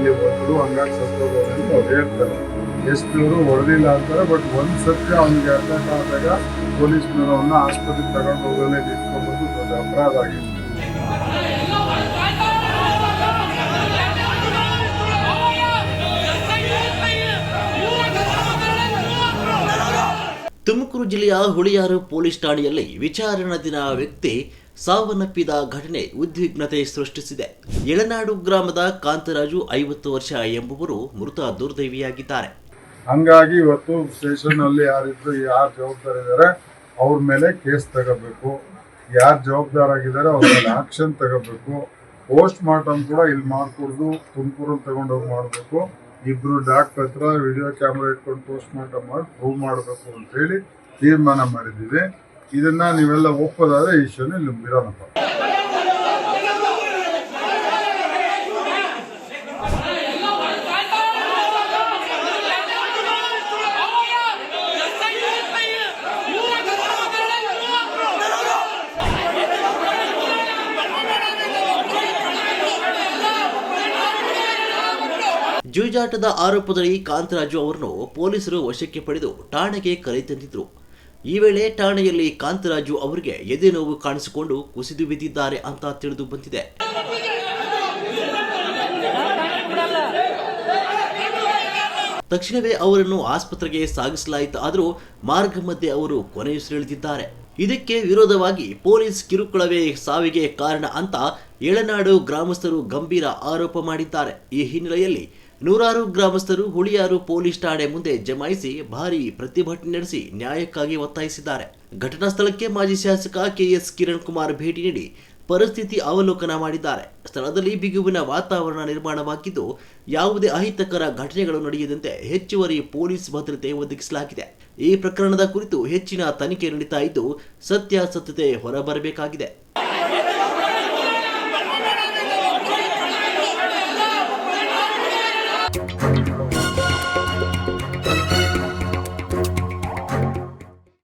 ಗಾಡಿಯಲ್ಲಿ ಬಂದ್ರು ಹಂಗಾಗಿ ಸತ್ತೋಗೋದು ಅಂತ ಅವ್ರು ಹೇಳ್ತಾರೆ. ಎಸ್ಪಿಯವರು ಹೊಡೆದಿಲ್ಲ ಅಂತಾರೆ. ಬಟ್ ಒಂದ್ ಸತ್ಯ ಅವನಿಗೆ ಅಟ್ಯಾಕ್ ಆದಾಗ ಪೊಲೀಸ್ನವರು ಅವನ್ನ ಆಸ್ಪತ್ರೆಗೆ ತಗೊಂಡು ಹೋಗಲೇ ನಿಂತ್ಕೊಂಡ್ಬಂದು ದೊಡ್ಡ ಅಪರಾಧ ಆಗಿದೆ. ತುಮಕೂರು ಜಿಲ್ಲೆಯ ಹುಳಿಯಾರು ಪೊಲೀಸ್ ಠಾಣೆಯಲ್ಲಿ ವಿಚಾರಣಾ ದಿನ ವ್ಯಕ್ತಿ ಸಾವನ್ನಪ್ಪಿದ ಘಟನೆ ಉದ್ವಿಗ್ನತೆ ಸೃಷ್ಟಿಸಿದೆ. ಯಳನಾಡು ಗ್ರಾಮದ ಕಾಂತರಾಜು 50 ವರ್ಷ ಎಂಬುವರು ಮೃತ ದುರ್ದೈವಿಯಾಗಿದ್ದಾರೆ. ಹಂಗಾಗಿ ಇವತ್ತು ಸ್ಟೇಷನ್ ಅಲ್ಲಿ ಯಾರು ಜವಾಬ್ದಾರ ಇದ್ದಾರೆ ಅವ್ರ ಮೇಲೆ ಕೇಸ್ ತಗೋಬೇಕು. ಯಾರು ಜವಾಬ್ದಾರಾಗಿದ್ದಾರೆ ಅವ್ರ ಮೇಲೆ ಆಕ್ಷನ್ ತಗೋಬೇಕು. ಪೋಸ್ಟ್ ಮಾರ್ಟಮ್ ಕೂಡ ಇಲ್ಲಿ ಮಾಡ್ಕೊಡ್ದು ತುಮಕೂರಲ್ಲಿ ತಗೊಂಡೋಗಿ ಮಾಡಬೇಕು. ಇಬ್ರು ಡಾಕ್ಟರ್ ಹತ್ರ ವಿಡಿಯೋ ಕ್ಯಾಮ್ರಾ ಇಟ್ಕೊಂಡು ಪೋಸ್ಟ್ ಮಾರ್ಟಮ್ ಮಾಡಿ ಪ್ರೂವ್ ಮಾಡಬೇಕು ಅಂತ ಹೇಳಿ ತೀರ್ಮಾನ ಮಾಡಿದ್ದೀವಿ. ಇದನ್ನ ನೀವೆಲ್ಲ ಒಪ್ಪೋದಾದ್ರೆ ಈ ವಿಷಯನ ಇಲ್ಲಿ ಬಿಡೋಣಪ್ಪ. ಜೂಜಾಟದ ಆರೋಪದಲ್ಲಿ ಕಾಂತರಾಜು ಅವರನ್ನು ಪೊಲೀಸರು ವಶಕ್ಕೆ ಪಡೆದು ಠಾಣೆಗೆ ಕರೆತಂದಿದ್ರು. ಈ ವೇಳೆ ಠಾಣೆಯಲ್ಲಿ ಕಾಂತರಾಜು ಅವರಿಗೆ ಎದೆ ನೋವು ಕಾಣಿಸಿಕೊಂಡು ಕುಸಿದು ಬಿದ್ದಿದ್ದಾರೆ ಅಂತ ತಿಳಿದು ಬಂದಿದೆ. ತಕ್ಷಣವೇ ಅವರನ್ನು ಆಸ್ಪತ್ರೆಗೆ ಸಾಗಿಸಲಾಯಿತು. ಆದರೂ ಮಾರ್ಗ ಮಧ್ಯೆ ಅವರು ಕೊನೆಯುಸಿರೆಳೆದಿದ್ದಾರೆ. ಇದಕ್ಕೆ ವಿರೋಧವಾಗಿ ಪೊಲೀಸ್ ಕಿರುಕುಳವೇ ಸಾವಿಗೆ ಕಾರಣ ಅಂತ ಯಳನಾಡು ಗ್ರಾಮಸ್ಥರು ಗಂಭೀರ ಆರೋಪ ಮಾಡಿದ್ದಾರೆ. ಈ ಹಿನ್ನೆಲೆಯಲ್ಲಿ ನೂರಾರು ಗ್ರಾಮಸ್ಥರು ಹುಳಿಯಾರು ಪೊಲೀಸ್ ಠಾಣೆ ಮುಂದೆ ಜಮಾಯಿಸಿ ಭಾರೀ ಪ್ರತಿಭಟನೆ ನಡೆಸಿ ನ್ಯಾಯಕ್ಕಾಗಿ ಒತ್ತಾಯಿಸಿದ್ದಾರೆ. ಘಟನಾ ಸ್ಥಳಕ್ಕೆ ಮಾಜಿ ಶಾಸಕ ಕೆಎಸ್ ಕಿರಣ್ ಕುಮಾರ್ ಭೇಟಿ ನೀಡಿ ಪರಿಸ್ಥಿತಿ ಅವಲೋಕನ ಮಾಡಿದ್ದಾರೆ. ಸ್ಥಳದಲ್ಲಿ ಬಿಗುವಿನ ವಾತಾವರಣ ನಿರ್ಮಾಣವಾಗಿದ್ದು ಯಾವುದೇ ಅಹಿತಕರ ಘಟನೆಗಳು ನಡೆಯದಂತೆ ಹೆಚ್ಚುವರಿ ಪೊಲೀಸ್ ಭದ್ರತೆ ಒದಗಿಸಲಾಗಿದೆ. ಈ ಪ್ರಕರಣದ ಕುರಿತು ಹೆಚ್ಚಿನ ತನಿಖೆ ನಡೀತಾ ಇದ್ದು ಸತ್ಯಾಸತ್ಯತೆ ಹೊರಬರಬೇಕಾಗಿದೆ.